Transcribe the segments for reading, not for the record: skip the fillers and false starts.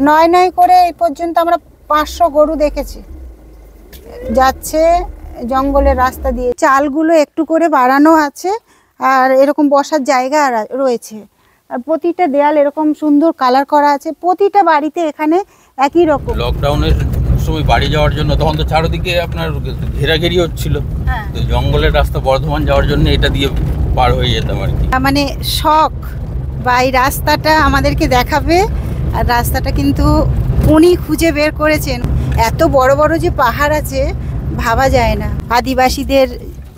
নয় নয় করে এই পর্যন্ত আমরা 500 গরু দেখেছি যাচ্ছে জঙ্গলের রাস্তা দিয়ে। চালগুলো একটু করে বাড়ানো আছে আর এরকম বসার জায়গা রয়েছে, আর প্রতিটা দেয়াল এরকম সুন্দর কালার করা আছে। প্রতিটা বাড়িতে এখানে একই রকম। লকডাউনের সময় বাড়ি যাওয়ার জন্য তখন তো চারদিকে আপনার ঘেরাঘেরি হচ্ছিল, তো জঙ্গলের রাস্তা বর্ধমান যাওয়ার জন্য এটা দিয়ে পার হয়ে যেতাম আর কি। মানে শখ বা এই রাস্তাটা আমাদেরকে দেখাবে, আর রাস্তাটা কিন্তু উনি খুঁজে বের করেছেন। এত বড় বড় যে পাহাড় আছে ভাবা যায় না। আদিবাসীদের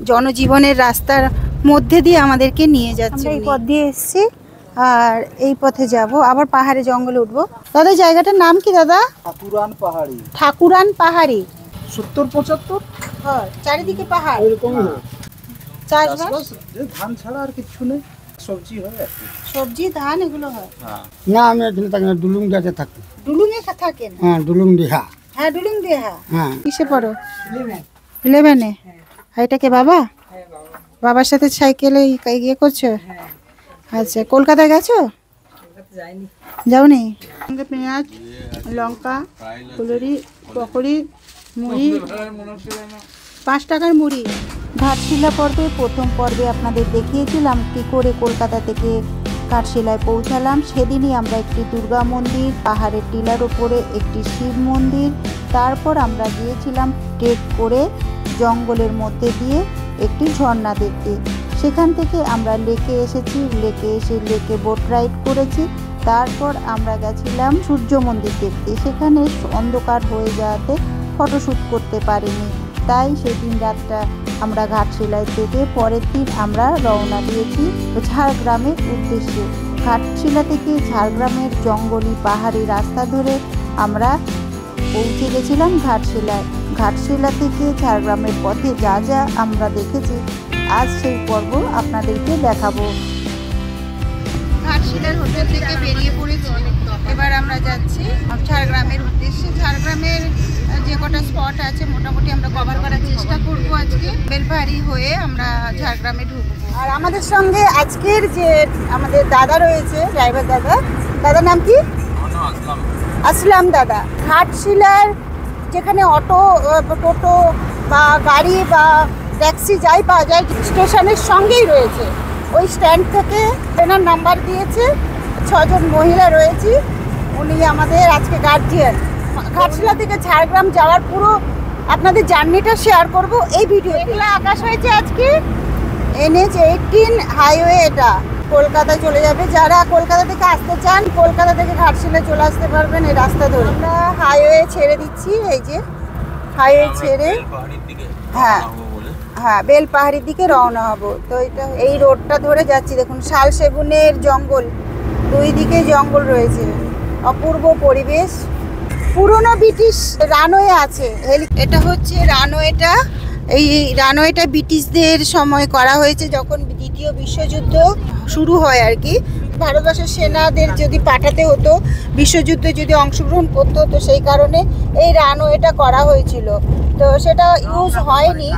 জনজীবনের রাস্তার মধ্যে দিয়ে আমাদেরকে নিয়ে যাচ্ছে। এই পথ দিয়ে এসেছি আর এই পথে যাব, আবার পাহাড়ে জঙ্গলে উঠবো। দাদা জায়গাটার নাম কি দাদা? ঠাকুরান পাহাড়ি। ঠাকুরান পাহাড়ি। 70-75 হ্যাঁ, চারিদিকে পাহাড়। এরকমই হয়। চাষবাস ধান ছাড়া আর কিছু নেই, সবজি হয় আর কি। সবজি ধান এগুলো হয়। না আমি এখানে থাকি না, ডুলুংডিহাতে থাকি। ডুলুঙে থাকেন? হ্যাঁ ডুলুংডিহা। হ্যাঁ ডুলুংডিহা। হ্যাঁ। কিসে পড়ো? 11-এ। আর এটা কে বাবা? বাবার সাথে সাইকেলে ইয়ে করছো? আচ্ছা, কলকাতায় গেছো? যাওনি? পেঁয়াজ, লঙ্কা, ফুলুরি, পকোড়ি, মুড়ি, 5 টাকার মুড়ি। ঘাটশিলা পর্বে প্রথম পর্বে আপনাদের দেখিয়েছিলাম কী করে কলকাতা থেকে ঘাটশিলায় পৌঁছালাম। সেদিনই আমরা একটি দুর্গা মন্দির, পাহাড়ের টিলার ওপরে একটি শিব মন্দির, তারপর আমরা গিয়েছিলাম ট্রেক করে জঙ্গলের মধ্যে দিয়ে একটি ঝর্ণা দেখতে। সেখান থেকে আমরা লেকে এসেছি, লেকে এসে লেকে বোট রাইড করেছি। তারপর আমরা গেছিলাম সূর্য মন্দির দেখতে। সেখানে অন্ধকার হয়ে যাওয়াতে ফটোশ্যুট করতে পারিনি, তাই সেদিন রাতটা আমরা ঘাটশিলায় থেকে পরের দিন আমরা রওনা দিয়েছি ঝাড়গ্রামের উদ্দেশ্যে। ঘাটশিলা থেকে ঝাড়গ্রামের জঙ্গলি পাহাড়ি রাস্তা ধরে আমরা পৌঁছে গেছিলাম ঘাটশিলায়। ঘাটশিলা থেকে ঝাড়গ্রামের পথে যা যা আমরা দেখেছি আজ সেই পর্ব আপনাদেরকে দেখাবো। ঘাটশিলার হোটেল থেকে বেরিয়ে পড়েছি, এবার আমরা যাচ্ছি ঝাড়গ্রামের উদ্দেশ্যে। ঝাড়গ্রামের যে কটা স্পট আছে মোটামুটি আমরা কভার করার চেষ্টা করবো আজকে। বেলপাহাড়ি হয়ে আমরা ঝাড়গ্রামে ঢুকবো। আর আমাদের সঙ্গে আজকের যে আমাদের দাদা রয়েছে, ড্রাইভার দাদা। দাদার নাম কি? আসলাম দাদা। ঘাটশিলার যেখানে অটো, টোটো বা গাড়ি বা ট্যাক্সি যাই পাওয়া যায় স্টেশনের সঙ্গেই রয়েছে। ওই স্ট্যান্ড থেকে ট্রেনের নাম্বার দিয়েছে, 6 জন মহিলা রয়েছি, উনি আমাদের আজকে গার্জিয়ান। ঘাটশিলা থেকে ঝাড়গ্রাম যাওয়ার পুরো আপনাদের জার্নিটা শেয়ার করব এই ভিডিও। এগুলো আকাশ হয়েছে আজকে। NH-18 হাইওয়ে, এটা কলকাতা চলে যাবে। যারা কলকাতা থেকে আসতে চান কলকাতা থেকে ঘাটশিলা চলে আসতে পারবেন এই রাস্তা ধরে। আমরা হাইওয়ে ছেড়ে দিচ্ছি, এই যে হাইওয়ে ছেড়ে হ্যাঁ হ্যাঁ বেলপাহাড়ির দিকে রওনা হব। তো এটা এই রোডটা ধরে যাচ্ছি। দেখুন শাল সেগুনের জঙ্গল, দুই দিকে জঙ্গল রয়েছে, অপূর্ব পরিবেশ। পুরনো ব্রিটিশ রানওয়ে আছে। এটা হচ্ছে রানওয়েটা। এই রানওয়েটা ব্রিটিশদের সময় করা হয়েছে, যখন দ্বিতীয় বিশ্বযুদ্ধ শুরু হয় আর কি। ভারতবর্ষের সেনাদের যদি পাঠাতে হতো, বিশ্বযুদ্ধে যদি অংশগ্রহণ করতে হতো, সেই কারণে এই রানওয়েটা করা হয়েছিল। তো সেটা ইউজ হয়নি,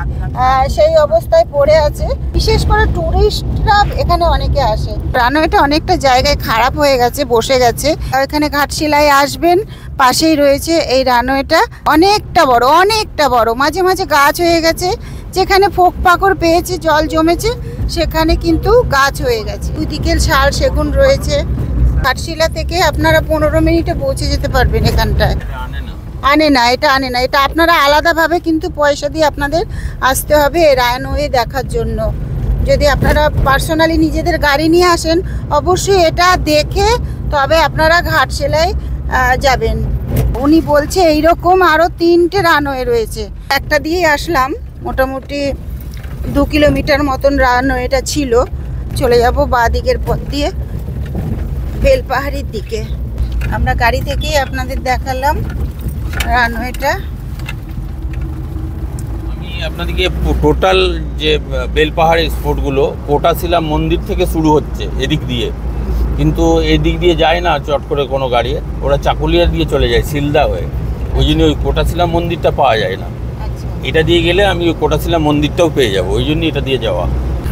সেই অবস্থায় পড়ে আছে। বিশেষ করে টুরিস্টরা এখানে অনেকে আসে। রানওয়েটা অনেকটা জায়গায় খারাপ হয়ে গেছে, বসে গেছে। এখানে ঘাটশিলায় আসবেন, পাশেই রয়েছে এই রানওয়েটা। অনেকটা বড়, মাঝে মাঝে গাছ হয়ে গেছে। যেখানে ফোক পাকড় পেয়েছে, জল জমেছে, সেখানে কিন্তু গাছ হয়ে গেছে। দুদিকে শাল সেগুন রয়েছে। ঘাটশিলা থেকে আপনারা 15 মিনিটে পৌঁছে যেতে পারবেন এখানটায়। আনে না, এটা আপনারা আলাদাভাবে কিন্তু পয়সা দিয়ে আপনাদের আসতে হবে রানওয়ে দেখার জন্য। যদি আপনারা পার্সোনালি নিজেদের গাড়ি নিয়ে আসেন, অবশ্যই এটা দেখে তবে আপনারা ঘাটশিলায় যাবেন। উনি বলছে এইরকম আরও 3টে রানওয়ে রয়েছে। একটা দিয়ে আসলাম, মোটামুটি 2 কিলোমিটার মতন রানওয়েটা ছিল। চলে যাব বাঁ দিকের পথ দিয়ে বেলপাহাড়ির দিকে। আমরা গাড়ি থেকেই আপনাদের দেখালাম রানওয়েটা। আমি আপনাদেরকে টোটাল যে বেলপাহাড়ি স্পটগুলো, কোটাশিলা মন্দির থেকে শুরু হচ্ছে এদিক দিয়ে, কিন্তু এদিক দিয়ে যায় না চট করে কোনো গাড়ি, ওরা চাকুলিয়া দিয়ে চলে যায় শিলদা হয়ে। ওই জন্য ওই কোটাশিলা মন্দিরটা পাওয়া যায় না। এটা দিয়ে গেলে আমি ওই কোটাশিলা মন্দিরটাও পেয়ে যাব, ওই জন্য এটা দিয়ে যাওয়া।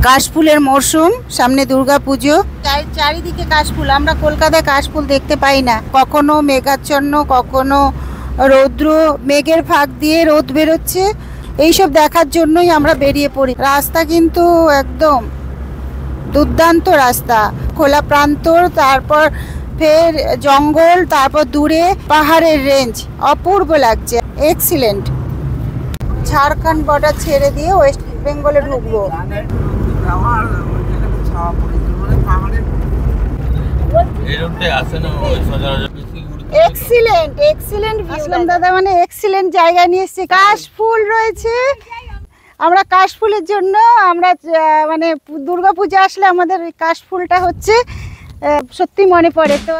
কাশফুলের মরশুম, সামনে দুর্গাপুজো, চারিদিকে কাশফুল। আমরা কলকাতায় কাশফুল দেখতে পাই না, কখনো মেঘাচ্ছন্ন, কখনো রৌদ্র, মেঘের ফাঁক দিয়ে রোদ বেরোচ্ছে। এইসব দেখার জন্যই আমরা বেরিয়ে পড়ি। রাস্তা কিন্তু একদম দুর্দান্ত রাস্তা, খোলা প্রান্তর, তারপর ফের জঙ্গল, তারপর দূরে পাহাড়ের রেঞ্জ, অপূর্ব লাগছে, এক্সিলেন্ট। ঝাড়খণ্ড বর্ডার ছেড়ে দিয়ে ওয়েস্ট বেঙ্গলে ঢুকবো। এক্সিলেন্ট এক্সিলেন্ট আসলাম দাদা, মানে এক্সিলেন্ট জায়গা নিয়ে এসেছি। কাশফুল রয়েছে, আমরা কাশফুলের জন্য আমরা মানে দুর্গাপূজা আসলে আমাদের কাশফুলটা হচ্ছে সত্যি মনে পড়ে। তো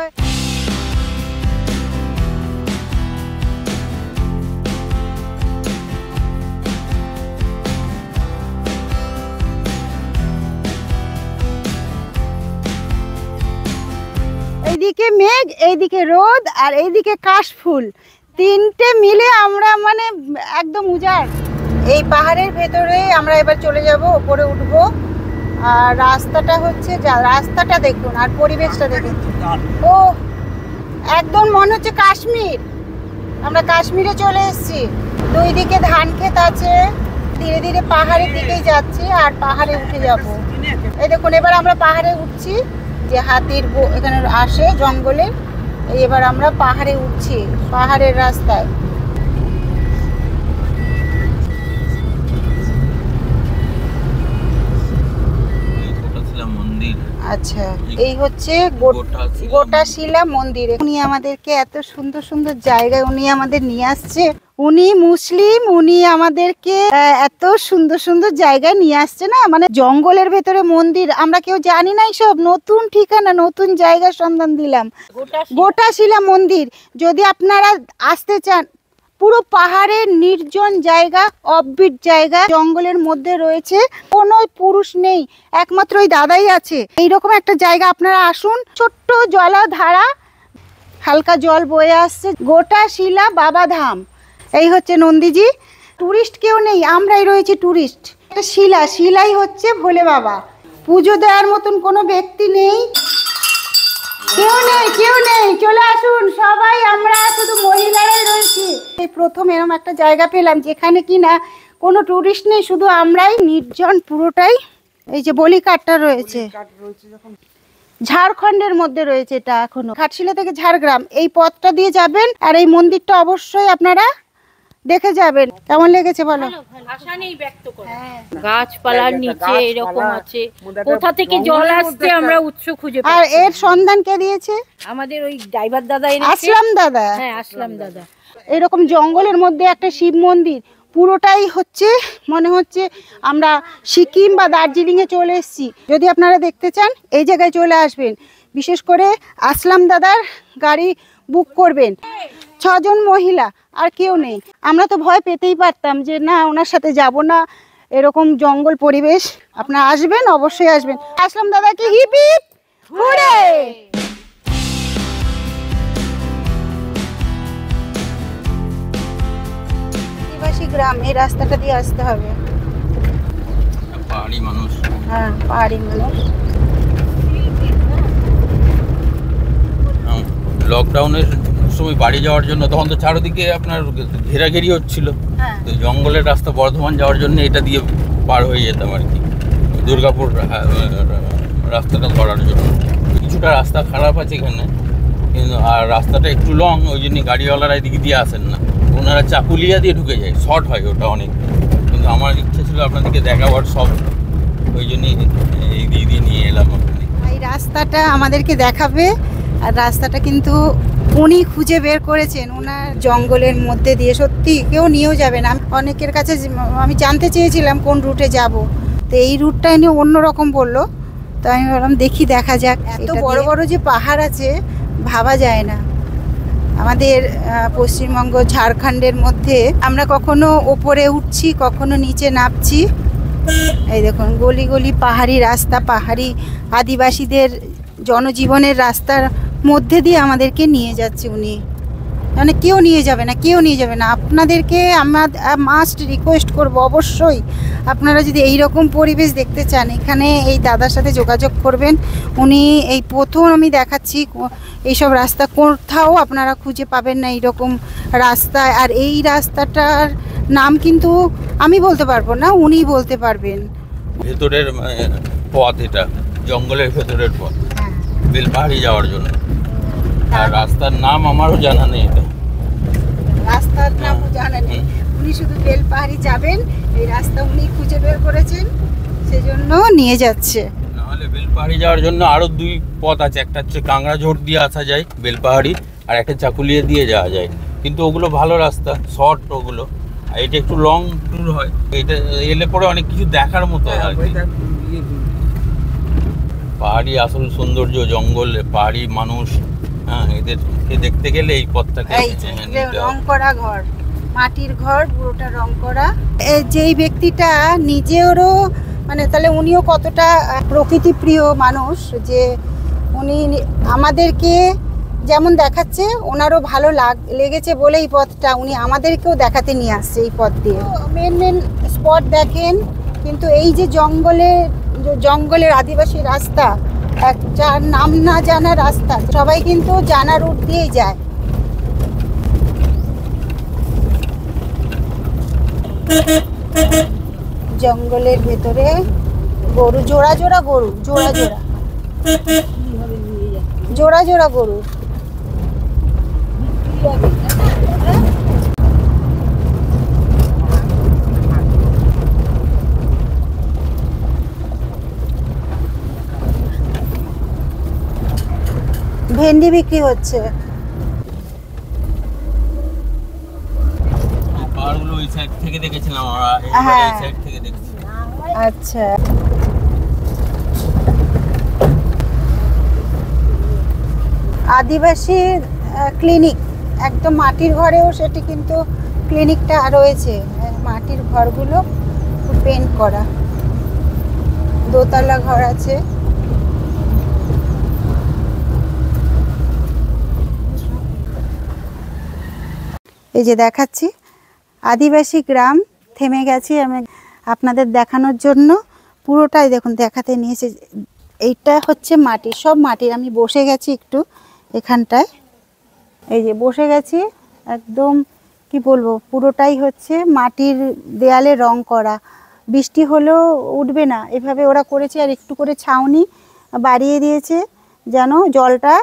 এইদিকে মেঘ, এইদিকে রোদ, আর এইদিকে কাশফুল, তিনটে মিলে আমরা মানে একদম উজাড়। এই পাহাড়ের ভেতরে আমরা এবার চলে যাব, উপরে উঠবো। আর রাস্তাটা হচ্ছে, রাস্তাটা দেখুন আর পরিবেশটা দেখুন, ও একদম মনে হচ্ছে কাশ্মীর। আমরা কাশ্মীরে চলে এসেছি। দুই দিকে ধান ক্ষেত আছে, ধীরে ধীরে পাহাড়ের দিকেই যাচ্ছি আর পাহাড়ে উঠে যাব। এই দেখুন এবার আমরা পাহাড়ে উঠছি, যে হাতির এখানে আসে জঙ্গলে। এবার আমরা পাহাড়ে উঠছি, পাহাড়ের রাস্তায়। আচ্ছা, এই হচ্ছে গোটাশিলা মন্দির। উনি আমাদেরকে এত সুন্দর সুন্দর জায়গায় উনি আমাদের নিয়ে আসছে। উনি মুসলিম, উনি আমাদেরকে এত সুন্দর সুন্দর জায়গায় নিয়ে আসছে না, মানে জঙ্গলের ভেতরে মন্দির, আমরা কেউ জানি না। সব নতুন ঠিকানা, নতুন জায়গার সন্ধান দিলাম। গোটাশিলা মন্দির, যদি আপনারা আসতে চান, পুরো পাহাড়ের নির্জন জায়গা, অফবিট জায়গা, জঙ্গলের মধ্যে রয়েছে, কোনো পুরুষ নেই, একমাত্র ওই দাদাই আছে। এইরকম একটা জায়গা আপনারা আসুন। ছোট্ট জলাধারা, হালকা জল বয়ে আসছে, গোটাশিলা বাবা ধাম। এই হচ্ছে নন্দীজি। টুরিস্ট কেউ নেই, আমরাই রয়েছি টুরিস্ট। একটা শিলা, শিলাই হচ্ছে ভোলে বাবা। পুজো দেওয়ার মতন কোনো ব্যক্তি নেই, কেউ নেই, কেউ নেই। চলে আসুন সবাই, আমরা শুধু মহিলারাই রয়েছি। এই প্রথম এরকম একটা জায়গা পেলাম যেখানে কিনা কোনো টুরিস্ট নেই, শুধু আমরাই, নির্জন পুরোটাই। এই যে বলিকাটটা রয়েছে, ঝাড়খণ্ডের মধ্যে রয়েছে এটা। এখনো ঘাটশিলা থেকে ঝাড়গ্রাম এই পথটা দিয়ে যাবেন, আর এই মন্দিরটা অবশ্যই আপনারা দেখে যাবেন। কেমন লেগেছে বলো? ভাষা নেই ব্যক্ত করা। গাছপালার নিচে এরকম আছে, কোথা থেকে জল আসছে আমরা উৎস খুঁজে পাই। আর এর সন্ধান কে দিয়েছে? আমাদের ওই ড্রাইভার দাদা এনেছে। আসলাম দাদা। হ্যাঁ, আসলাম দাদা। এরকম জঙ্গলের মধ্যে একটা শিব মন্দির, পুরোটাই হচ্ছে মনে হচ্ছে আমরা সিকিম বা দার্জিলিংয়ে চলে এসেছি। যদি আপনারা দেখতে চান এই জায়গায় চলে আসবেন, বিশেষ করে আসলাম দাদার গাড়ি বুক করবেন। 6 জন মহিলা, আর কেউ নেই। আমরা তো ভয় পেতেই পারতাম যে না, ওনার সাথে যাব না, এরকম জঙ্গল পরিবেশ। আপনারা আসবেন, অবশ্যই আসবেন। আসলাম দাদাকে হিপ হিপ হুরে। আদিবাসী গ্রাম, এই রাস্তাটা দিয়ে আসতে হবে। পাহাড়ি মানুষ, হ্যাঁ পাহাড়ি মানুষ। লকডাউনের সময় বাড়ি যাওয়ার জন্য তখন তো চারদিকে আপনার ঘেরাঘেরি হচ্ছিল, তো জঙ্গলের রাস্তা বর্ধমান যাওয়ার জন্য এটা দিয়ে পার হয়ে যেতাম আর কি, দুর্গাপুর রাস্তাটা ধরার জন্য। কিছুটা রাস্তা খারাপ আছে এখানে, কিন্তু আর রাস্তাটা একটু লং, ওই জন্য গাড়িওয়ালারা এদিকে দিয়ে আসেন না, ওনারা চাকুলিয়া দিয়ে ঢুকে যায়, শর্ট হয় ওটা অনেক। কিন্তু আমার ইচ্ছে ছিল আপনাদেরকে দেখাবার সব, ওই জন্যই এই দিক দিয়ে নিয়ে এলাম আপনাদের। এই রাস্তাটা আমাদেরকে দেখাবে, আর রাস্তাটা কিন্তু উনি খুঁজে বের করেছেন ওনার জঙ্গলের মধ্যে দিয়ে। সত্যি কেউ নিয়েও যাবে না। অনেকের কাছে আমি জানতে চেয়েছিলাম কোন রুটে যাব, তো এই রুটটা নিয়ে অন্যরকম বললো, তো আমি ভাবলাম দেখি, দেখা যাক। এত বড় বড় যে পাহাড় আছে ভাবা যায় না। আমাদের পশ্চিমবঙ্গ ঝাড়খণ্ডের মধ্যে আমরা কখনো ওপরে উঠছি, কখনো নিচে নামছি। এই দেখুন গলি গলি পাহাড়ি রাস্তা, পাহাড়ি আদিবাসীদের জনজীবনের রাস্তার মধ্যে দিয়ে আমাদেরকে নিয়ে যাচ্ছে উনি। মানে কেউ নিয়ে যাবে না, কেউ নিয়ে যাবে না। আপনাদেরকে আমার মাস্ট রিকোয়েস্ট করব, অবশ্যই আপনারা যদি এই রকম পরিবেশ দেখতে চান, এখানে এই দাদার সাথে যোগাযোগ করবেন। উনি এই প্রথম আমি দেখাচ্ছি, এইসব রাস্তা কোথাও আপনারা খুঁজে পাবেন না এইরকম রাস্তায়। আর এই রাস্তাটার নাম কিন্তু আমি বলতে পারবো না, উনিই বলতে পারবেন। ভেতরের পথ, এটা জঙ্গলের ভেতরের পথ বেলপাহাড়ি যাওয়ার জন্য। আর রাস্তার নাম আমারও জানা নেই, এটা রাস্তার নামও জানা নেই। উনি শুধু বেলপাহাড়ি যাবেন, এই রাস্তা উনি খুঁজে বের করেছেন, সেজন্য নিয়ে যাচ্ছে। নাহলে বেলপাহাড়ি যাওয়ার জন্য আরো 2 পথ আছে, একটা হচ্ছে কাংড়াঝোড় দিয়ে আসা যায় বেলপাহাড়ি, আর একটা চাকুলিয়া দিয়ে যাওয়া যায়। কিন্তু ওগুলো ভালো রাস্তা, শর্ট ওগুলো। আর এটা একটু লং ট্যুর হয়, এটা এলে পরে অনেক কিছু দেখার মতো হয় আর কি। পাহাড়ি আসল সৌন্দর্য, জঙ্গল, পাহাড়ি মানুষ, হ্যাঁ, এদেরকে দেখতে গেলে এই পথটাকে রং করা ঘর, মাটির ঘর, পুরোটা রং করা। যেই ব্যক্তিটা নিজেরও মানে তাহলে উনিও কতটা প্রকৃতি প্রিয় মানুষ, যে উনি আমাদেরকে যেমন দেখাচ্ছে, ওনারও ভালো লেগেছে বলে এই পথটা উনি আমাদেরকেও দেখাতে নিয়ে আসছে এই পথ দিয়ে। মেন স্পট দেখেন, কিন্তু এই যে জঙ্গলের আদিবাসী রাস্তা, যার নাম না জানা রাস্তা, সবাই কিন্তু জানা রুট দিয়েই যায়। জঙ্গলের ভেতরে গরু, জোড়া জোড়া গরু, জোড়া জোড়া গরু। ভেন্ডি বিক্রি হচ্ছে। পাহাড়গুলো ওই সাইড থেকে দেখেছিলাম আমরা, এই সাইড থেকে দেখছি। আচ্ছা, আদিবাসী ক্লিনিক, একদম মাটির ঘরেও সেটি কিন্তু ক্লিনিকটা রয়েছে। মাটির ঘরগুলো পেন্ট করা, দোতলা ঘর আছে। এই যে দেখাচ্ছি আদিবাসী গ্রাম, থেমে গেছি আমি আপনাদের দেখানোর জন্য। পুরোটাই দেখুন দেখাতে নিয়েছে। এইটা হচ্ছে মাটি, সব মাটির। আমি বসে গেছি একটু এখানটায়, এই যে বসে গেছি, একদম কি বলবো, পুরোটাই হচ্ছে মাটির দেয়ালে রং করা। বৃষ্টি হলেও উঠবে না, এভাবে ওরা করেছে। আর একটু করে ছাউনি বাড়িয়ে দিয়েছে যেন জলটা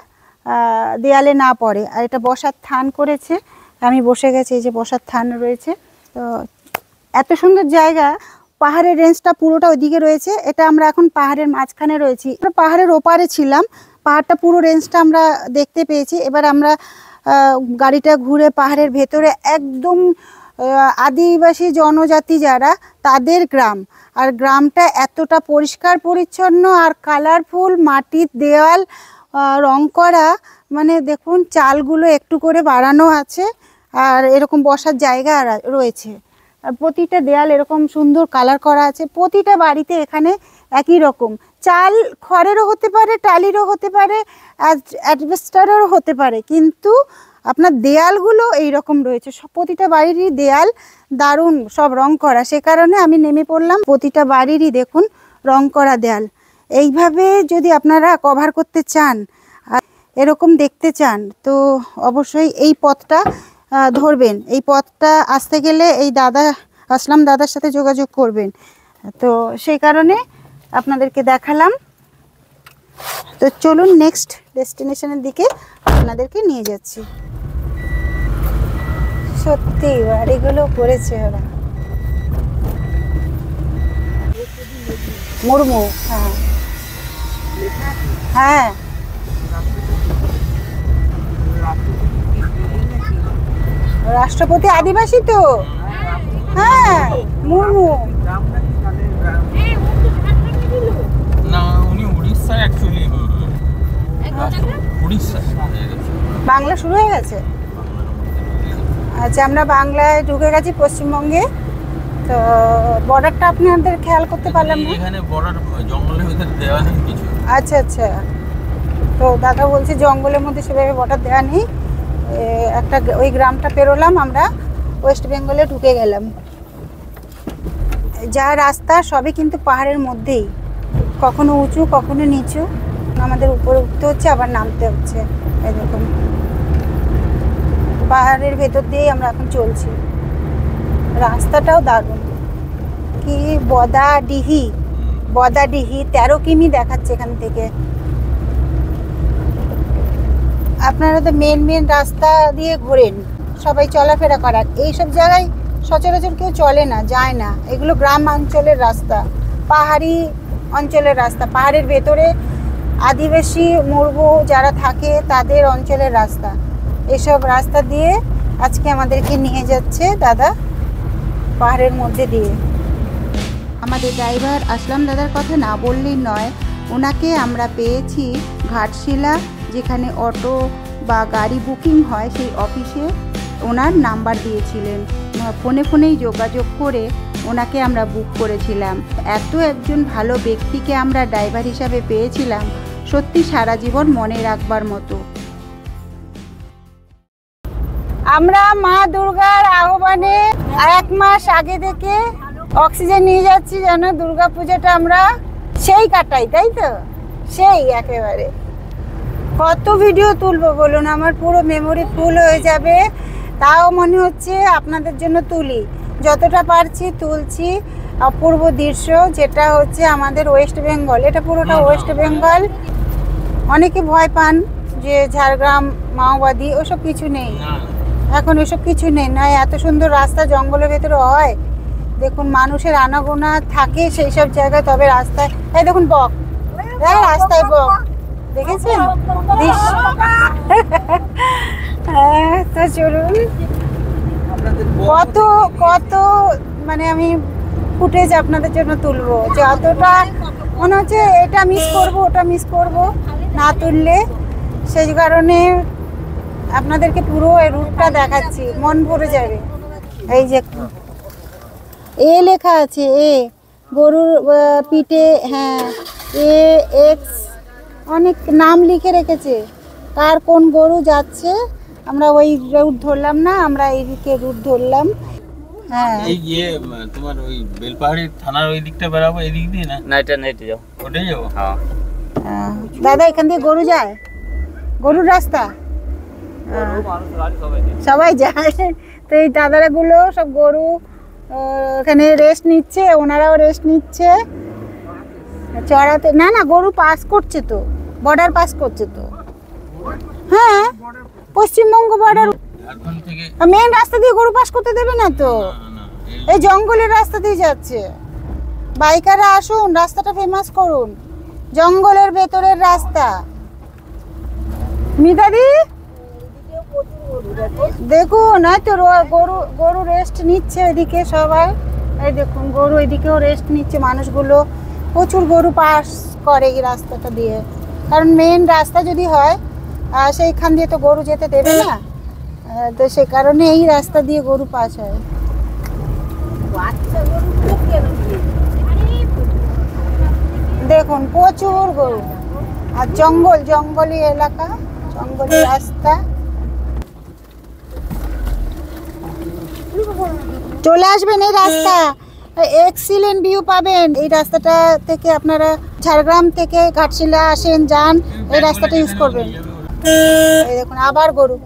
দেয়ালে না পড়ে। আর এটা বসার থান করেছে, আমি বসে গেছি, এই যে বসার থান রয়েছে। তো এত সুন্দর জায়গা। পাহাড়ের রেঞ্জটা পুরোটা ওইদিকে রয়েছে, এটা আমরা এখন পাহাড়ের মাঝখানে রয়েছি। পাহাড়ের ওপারে ছিলাম, পাহাড়টা পুরো রেঞ্জটা আমরা দেখতে পেয়েছি। এবার আমরা গাড়িটা ঘুরে পাহাড়ের ভেতরে, একদম আদিবাসী জনজাতি যারা, তাদের গ্রাম। আর গ্রামটা এতটা পরিষ্কার পরিচ্ছন্ন আর কালারফুল, মাটির দেওয়াল রং করা, মানে দেখুন চালগুলো একটু করে বাড়ানো আছে, আর এরকম বসার জায়গা রয়েছে। আর প্রতিটা দেয়াল এরকম সুন্দর কালার করা আছে। প্রতিটা বাড়িতে এখানে একই রকম চাল, খড়েরও হতে পারে, টালিরও হতে পারে, অ্যাডভেস্টারেরও হতে পারে, কিন্তু আপনার দেয়ালগুলো এই রকম রয়েছে। প্রতিটা বাড়িরই দেয়াল দারুণ সব রং করা। সে কারণে আমি নেমে পড়লাম। প্রতিটা বাড়িরই দেখুন রং করা দেয়াল। এইভাবে যদি আপনারা কভার করতে চান, এরকম দেখতে চান, তো অবশ্যই এই পথটা ধরবেন। এই পথটা আসতে গেলে এই আসলাম দাদার সাথে যোগাযোগ করবেন। তো সেই কারণে আপনাদেরকে দেখালাম। তো চলুন নেক্সট ডেস্টিনেশনের দিকে আপনাদেরকে নিয়ে যাচ্ছি। সত্যি বাড়িগুলো করেছে ওরা, মুর্মু। হ্যাঁ হ্যাঁ, রাষ্ট্রপতি আদিবাসী তো। হ্যাঁ, মুর্মু। না, উনি উড়িষ্যা অ্যাকচুয়ালি, উড়িষ্যা। বাংলা শুরু হয়ে গেছে। আচ্ছা, আমরা বাংলায় ঢুকে গেছি, পশ্চিমবঙ্গে। তো বর্ডারটা আপনাদের খেয়াল করতে পারলাম না। এখানে বর্ডার জঙ্গলের ভিতরে দেওয়া নেই কিছু। আচ্ছা আচ্ছা, তো দাদা বলছে জঙ্গলের মধ্যে সেভাবে বর্ডার দেওয়া নেই। একটা ওই গ্রামটা পেরোলাম, আমরা ওয়েস্ট বেঙ্গলে ঢুকে গেলাম। যা রাস্তা সবই কিন্তু পাহাড়ের মধ্যেই, কখনো উঁচু কখনো নিচু, আমাদের উপরে উঠতে হচ্ছে আবার নামতে হচ্ছে। এই দেখুন পাহাড়ের ভেতর দিয়েই আমরা এখন চলছি। রাস্তাটাও দারুণ, কি বদাডিহি 13 কিমি দেখাচ্ছে এখান থেকে। আপনারা তো মেন রাস্তা দিয়ে ঘোরেন, সবাই চলাফেরা করার, এইসব জায়গায় সচরাচর কেউ চলে না, যায় না। এগুলো গ্রাম অঞ্চলের রাস্তা, পাহাড়ি অঞ্চলের রাস্তা, পাহাড়ের ভেতরে আদিবাসী মুরগু যারা থাকে তাদের অঞ্চলের রাস্তা। এসব রাস্তা দিয়ে আজকে আমাদেরকে নিয়ে যাচ্ছে দাদা পাহাড়ের মধ্যে দিয়ে। আমাদের ড্রাইভার আসলাম দাদার কথা না বললেই নয়, ওনাকে আমরা পেয়েছি ঘাটশিলা, যেখানে অটো বা গাড়ি বুকিং হয় সেই অফিসে ওনার নাম্বার দিয়েছিলেন। ফোনেই যোগাযোগ করে ওনাকে আমরা বুক করেছিলাম। এত একজন ভালো ব্যক্তিকে আমরা ড্রাইভার হিসাবে পেয়েছিলাম, সত্যি সারা জীবন মনে রাখবার মতো। আমরা মা দুর্গার আহ্বানে 1 মাস আগে থেকে অক্সিজেন নিয়ে যাচ্ছি, যেন দুর্গা পূজাটা আমরা সেই কাটাই, তাই তো? সেই একেবারে কত ভিডিও তুলবো বলুন, আমার পুরো মেমোরি ফুল হয়ে যাবে। তাও মনে হচ্ছে আপনাদের জন্য তুলি, যতটা পারছি তুলছি। অপূর্ব দৃশ্য, যেটা হচ্ছে আমাদের ওয়েস্ট বেঙ্গল, এটা পুরোটা ওয়েস্ট বেঙ্গল। অনেকে ভয় পান যে ঝাড়গ্রাম মাওবাদী, ওসব কিছু নেই এখন, ওসব কিছু নেই। নয় এত সুন্দর রাস্তা জঙ্গলের ভেতরে হয়, দেখুন মানুষের আনাগোনা থাকে সেই সব জায়গায়, তবে রাস্তায় এই দেখুন বক, রাস্তায় বক দেখেছেন দৃশ্য। তো চলুন, কত কত মানে আমি ফুটেজ আপনাদের জন্য তুলবো, যতটা মনে হচ্ছে এটা মিস করব ওটা মিস করব, না তুললে সেই কারণে আপনাদেরকে পুরো এই রুটটা দেখাচ্ছি, মন ভরে যাবে। এই যে এ লেখা আছে, এ গরুর পিঠে, হ্যাঁ AX অনেক নাম লিখে রেখেছে, কার কোন গরু যাচ্ছে। আমরা ওই রুট ধরলাম না, আমরা এইদিকে রুট ধরলাম। হ্যাঁ এই যে তোমার ওই বেলপাহাড়ি থানার ওই দিকটা বেরাবো, এই দিক দিয়ে না? না, এটা নেটে যাও, ওটাই যাবো। হ্যাঁ দাদা এখান দিয়ে গরু যায়, গরুর রাস্তা সবাই যায়। তো এই দাদারাগুলো সব গরু এখানে রেস্ট নিচ্ছে, ওনারাও রেস্ট নিচ্ছে চড়াতে। না না, গরু পাস করছে তো, বর্ডার পাস করছে তো। হ্যাঁ পশ্চিমবঙ্গ বর্ডার, মেন রাস্তা দিয়ে গরু পাস করতে দেবে না তো, এই জঙ্গলের রাস্তা দিয়ে যাচ্ছে। বাইকাররা আসুন, রাস্তাটা ফেমাস করুন, জঙ্গলের ভেতরের রাস্তা। মিতাদি দেখুন, হয়তো গরু রেস্ট নিচ্ছে এদিকে সবাই, এই দেখুন গরু এদিকেও রেস্ট নিচ্ছে। মানুষগুলো প্রচুর গরু পাস করে এই রাস্তাটা দিয়ে, কারণ মেন রাস্তা যদি হয় সেইখান দিয়ে তো গরু যেতে দেবে না, তো সে কারণে এই রাস্তা দিয়ে গরু পাস হয়। দেখুন প্রচুর গরু, আর জঙ্গলি এলাকা, জঙ্গলি রাস্তা। চলে আসবেন এই রাস্তা, এক্সিলেন্ট ভিউ পাবেন এই রাস্তাটা থেকে। আপনারা ঝাড়গ্রাম থেকে ঘাটশিলা আসেন, যান, এই রাস্তাটা ইউজ করবেন। এই দেখুন আবার গরু,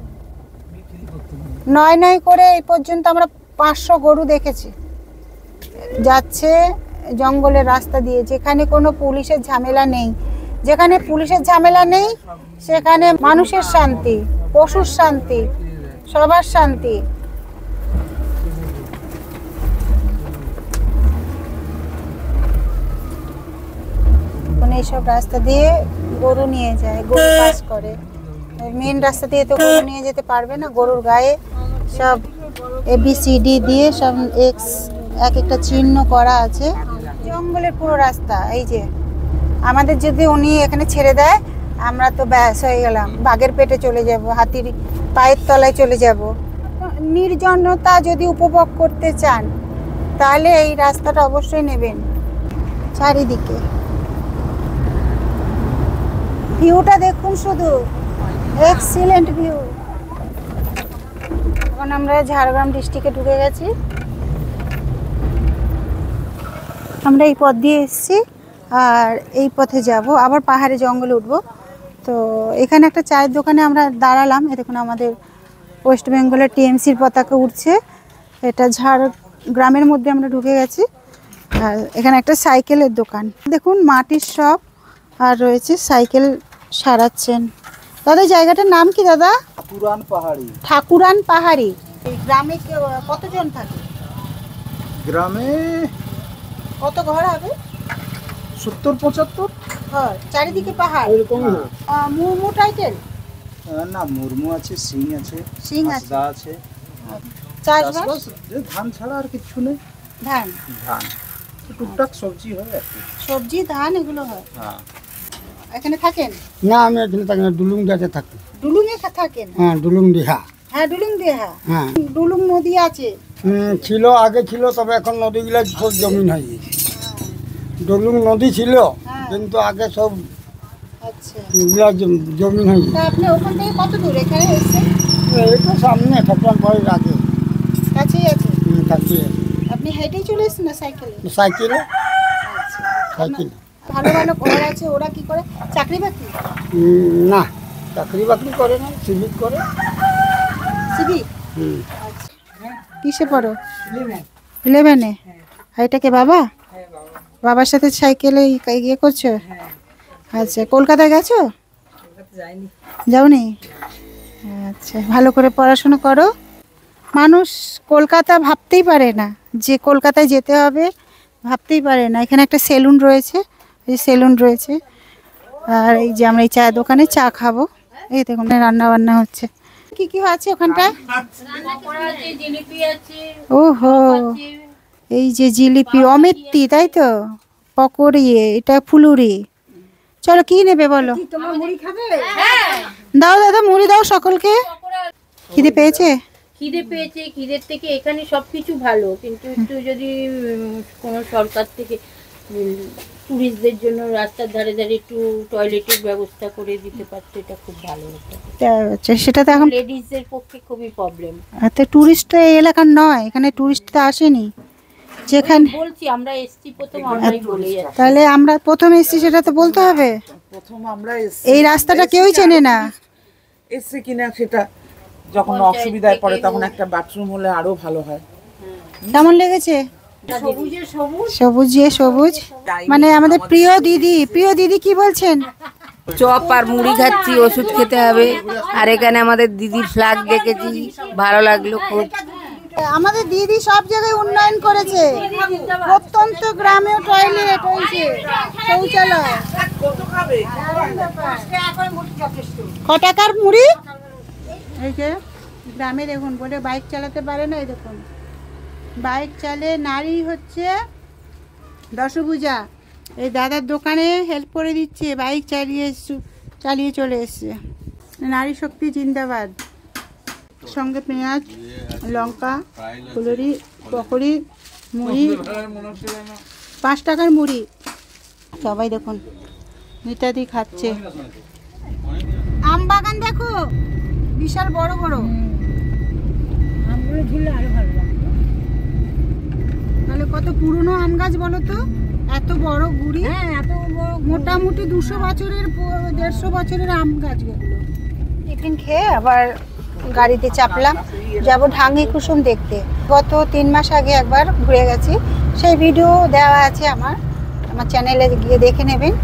9 করে এই পর্যন্ত আমরা 500 গরু দেখেছি যাচ্ছে জঙ্গলের রাস্তা দিয়ে, যেখানে কোনো পুলিশের ঝামেলা নেই। যেখানে পুলিশের ঝামেলা নেই সেখানে মানুষের শান্তি, পশুর শান্তি, সবার শান্তি। এইসব রাস্তা দিয়ে গরু নিয়ে যায়, গরু পাস করে। মেন রাস্তা দিয়ে তো গরু নিয়ে যেতে পারবে না, গরুর গায়ে সব ABCD দিয়ে সব X এক একটা চিহ্ন করা আছে। জঙ্গলের পুরো রাস্তা। এই যে আমাদের যদি উনি এখানে ছেড়ে দেয়, আমরা তো ব্যাস হয়ে গেলাম, বাঘের পেটে চলে যাব, হাতির পায়ের তলায় চলে যাব। নির্জনতা যদি উপভোগ করতে চান তাহলে এই রাস্তাটা অবশ্যই নেবেন। চারিদিকে ভিউটা দেখুন, শুধু এক্সিলেন্ট ভিউ। এখন আমরা ঝাড়গ্রাম ডিস্ট্রিক্টে ঢুকে গেছি। আমরা এই পথ দিয়ে এসেছি আর এই পথে যাব, আবার পাহাড়ে জঙ্গলে উঠবো। তো এখানে একটা চায়ের দোকানে আমরা দাঁড়ালাম। দেখুন আমাদের ওয়েস্ট বেঙ্গলের টিএমসির পতাকা উঠছে। এটা ঝাড়গ্রামের মধ্যে আমরা ঢুকে গেছি। আর এখানে একটা সাইকেলের দোকান, দেখুন মাটির সব, আর রয়েছে সাইকেল সারাচ্ছেন। দাদা জায়গাটার নাম কি দাদা? ঠাকুরান পাহাড়ি। ঠাকুরান পাহাড়ি। এই গ্রামে কতজন থাকে? গ্রামে কত ঘর হবে? 70-75 ঘর, চারিদিকে পাহাড়। এরকম। মুর্মু টাইটেল? না, মুর্মু আছে, সিং আছে, সিং আছে। হাসদা আছে। চাষবাস? চাষবাস যে ধান ছাড়া আর কিছু নেই। ধান, ধান টুকটাক সবজি হয় আর কি। সবজি ধান এগুলো হয়। হ্যাঁ। এখানে থাকেন? না, আমি এখানে থাকি না, ডুলুং দিয়াতে থাকি। ডুলুঙে থাকেন? হ্যাঁ, ডুলুং দিহা। হ্যাঁ ডুলুং দেহা। হ্যাঁ, ডুলুং নদী আছে? ছিল, আগে ছিল, তবে এখন নদীগুলো সব জমিন হয়ে গেছে। ডুলুং নদী ছিল হ্যাঁ। কিন্তু আগে সব আচ্ছা, এগুলা জমিন হয়ে তা গেছে। আপনি ওখান থেকে কত দূর এখানে এসেছেন? এই তো সামনে ঠাকুরান পাহাড়ির আগে কাছেই আছে? থাকি। আপনি হেঁটেই চলে এসেছেন না সাইকেলে? সাইকেলে। আচ্ছা, সাইকেল ভালো ভালো ঘর আছে। ওরা কি করে, চাকরি বাকরি? না, চাকরি বাকরি করে না, সিভিক করে। সিভিক? হুম। আচ্ছা, কিসে পড়ো? 11-এ। আর এটা কে বাবা? বাবার সাথে সাইকেলে ইয়ে করছো? আচ্ছা, কলকাতায় গেছো? যাওনি? আচ্ছা, ভালো করে পড়াশোনা করো। মানুষ কলকাতা ভাবতেই পারে না যে কলকাতায় যেতে হবে, ভাবতেই পারে না। এখানে একটা সেলুন রয়েছে, এই সেলুন রয়েছে। আর এই যে আমরা এই চা দোকানে চা খাবো। এই দেখুন রান্না বান্না হচ্ছে। কি কি আছে ওখানটায়? ওহো, এই যে জিলিপি, অমিত্তি, তাই তো? পকোড়ি, এটা ফুলুরি। চলো কি নেবে বলো? দাও দাদা, মুড়ি দাও সকলকে। খিদে পেয়েছে? খিদে পেয়েছে। খিদের থেকে এখানে সবকিছু ভালো, কিন্তু একটু যদি কোনো সরকার থেকে টুরিস্টদের জন্য রাস্তার ধারে ধারে একটু টয়লেটের ব্যবস্থা করে দিতে পারতো, এটা খুব ভালো হতো। আচ্ছা, সেটা তো এখন লেডিসদের পক্ষে খুবই প্রবলেম। তো টুরিস্ট এই এলাকার নয়, এখানে টুরিস্ট তো আসেনি। যেখানে বলছি আমরা এসছি প্রথম, আমরাই বলে যাচ্ছি। তাহলে আমরা প্রথম এসেছি সেটা তো বলতে হবে। প্রথম আমরা এই রাস্তাটা কেউই চেনে না। এসছে কিনা সেটা যখন অসুবিধায় পড়ে তখন একটা বাথরুম হলে আরো ভালো হয়। কেমন লেগেছে? সবুজে সবুজ, মানে আমাদের প্রিয় দিদি। প্রিয় দিদি কি বলছেন? চপ আর মুড়ি খাচ্ছি, ওষুধ খেতে হবে। আর এখানে আমাদের দিদির ফ্ল্যাগ দেখেছি, ভালো লাগলো খুব। আমাদের দিদি সব জায়গায় উন্নয়ন করেছে। প্রত্যন্ত গ্রামেও টয়লেট হয়েছে, শৌচালয়। ক টাকার মুড়ি? এই যে গ্রামে দেখুন, বলে বাইক চালাতে পারে না। এই দেখুন বাইক চালে নারী হচ্ছে দশভূজা। এই দাদার দোকানে হেল্প করে দিচ্ছে, বাইক চালিয়ে চলে এসছে। নারী শক্তি জিন্দাবাদ। সঙ্গে পেঁয়াজ, লঙ্কা, ফুলুরি, পকোড়ি, মুড়ি, 5 টাকার মুড়ি। সবাই দেখুন মিতাদি খাচ্ছে। আম বাগান দেখো, বিশাল বড় বড়। তাহলে কত পুরনো আম গাছ বলো তো, এত বড় গুড়ি। মোটামুটি 200 বছরের 150 বছরের আম গাছ এগুলো। টিফিন খেয়ে আবার গাড়িতে চাপলাম, যাব ঢাঙ্গি কুসুম দেখতে। গত 3 মাস আগে একবার ঘুরে গেছি, সেই ভিডিও দেওয়া আছে আমার চ্যানেলে, গিয়ে দেখে নেবেন।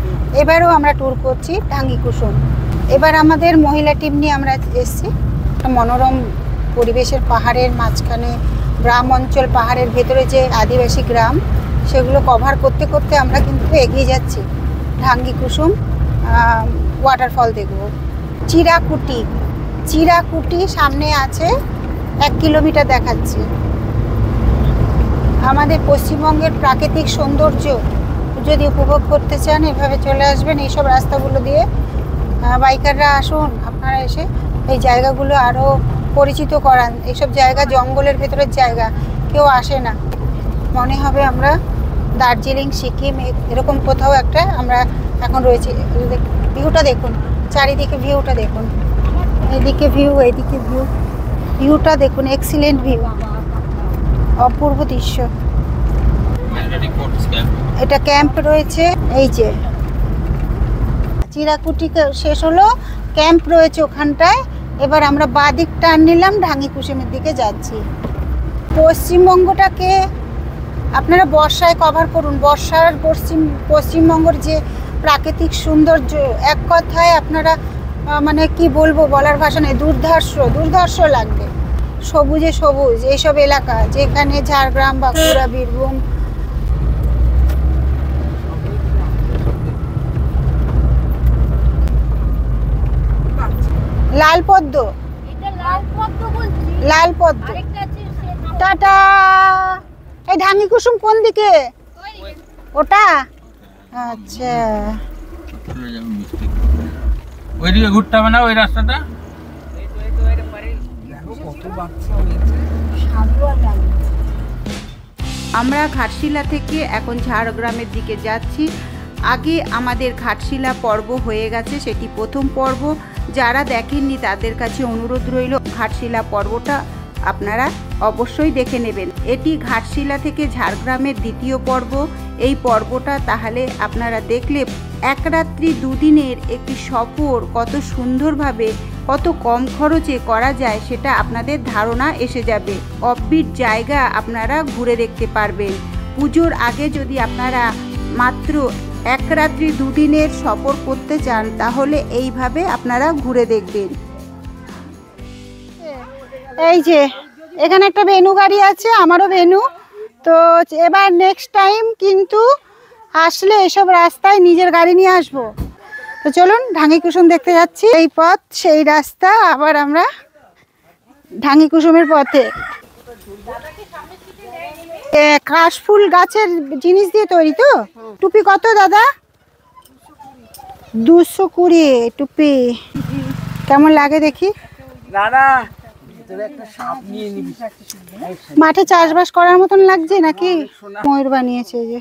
এবারও আমরা ট্যুর করছি ঢাঙ্গি কুসুম। এবার আমাদের মহিলা টিম নিয়ে আমরা এসেছি। একটা মনোরম পরিবেশের, পাহাড়ের মাঝখানে, গ্রাম অঞ্চল, পাহাড়ের ভেতরে যে আদিবাসী গ্রাম, সেগুলো কভার করতে করতে আমরা কিন্তু এগিয়ে যাচ্ছি। ঢাঙ্গি কুসুম ওয়াটারফল দেখব। চিরাকুটি সামনে আছে, 1 কিলোমিটার দেখাচ্ছে। আমাদের পশ্চিমবঙ্গের প্রাকৃতিক সৌন্দর্য যদি উপভোগ করতে চান, এভাবে চলে আসবেন এইসব রাস্তাগুলো দিয়ে। বাইকাররা আসুন, আপনারা এসে এই জায়গাগুলো আরও পরিচিত করান। এইসব জায়গা জঙ্গলের ভেতরের জায়গা, কেউ আসে না। মনে হবে আমরা দার্জিলিং, সিকিম এরকম কোথাও একটা আমরা এখন রয়েছি। ভিউটা দেখুন, চারিদিকে ভিউটা দেখুন। এদিকে ভিউ, এদিকে ভিউ, ভিউটা দেখুন, এক্সিলেন্ট ভিউ, অপূর্ব দৃশ্য। এটা ক্যাম্প রয়েছে, এই যে চিরাকুটি শেষ হলো, ক্যাম্প রয়েছে ওখানটায়। এবার আমরা বাদিক টার্ন নিলাম, ঢাঙ্গিকুসুমের দিকে যাচ্ছি। পশ্চিমবঙ্গটাকে আপনারা বর্ষায় কভার করুন। বর্ষার পশ্চিমবঙ্গের যে প্রাকৃতিক সৌন্দর্য, এক কথায় আপনারা মানে কি বলবো, বলার ভাষা নেই, দুর্ধর্ষ লাগবে। সবুজে সবুজ এইসব এলাকা, যেখানে ঝাড়গ্রাম, বাঁকুড়া, বীরভূম, লালপদ্ম, লালপদ্ম। টাটা। এই ঢাঙ্গিকুসুম কোন দিকে? ওটা আচ্ছা, ওইদিকে ঘুরতে হবে না, ওই রাস্তাটা। আমরা ঘাটশিলা থেকে এখন ঝাড়গ্রামের দিকে যাচ্ছি। আগে আমাদের ঘাটশিলা পর্ব হয়ে গেছে, সেটি প্রথম পর্ব। যারা দেখেননি তাদের কাছে অনুরোধ রইল ঘাটশিলা পর্বটা আপনারা অবশ্যই দেখে নেবেন। এটি ঘাটশিলা থেকে ঝাড়গ্রামের দ্বিতীয় পর্ব। এই পর্বটা তাহলে আপনারা দেখলে এক রাত্রি দুদিনের একটি সফর কত সুন্দরভাবে, কত কম খরচে করা যায় সেটা আপনাদের ধারণা এসে যাবে। অফবিট জায়গা আপনারা ঘুরে দেখতে পারবেন। পুজোর আগে যদি আপনারা মাত্র এক রাত্রি দুদিনের সফর করতে চান তাহলে এইভাবে আপনারা ঘুরে দেখবেন। এই যে এখানে একটা ভেনু গাড়ি আছে, আমারও ভেনু। তো এবার নেক্সট টাইম কিন্তু আসলে এসব রাস্তায় নিজের গাড়ি নিয়ে আসবো। তো চলুন ঢাঙ্গিকুসুম দেখতে যাচ্ছি। এই পথ সেই রাস্তা, আবার আমরা ঢাঙ্গিকুসুমের পথে। কাশফুল গাছের জিনিস দিয়ে তৈরি তো। টুপি কত দাদা? 220 টুপি। কেমন লাগে দেখি? মাঠে চাষবাস করার মতন লাগছে নাকি? ময়ূর বানিয়েছে, যে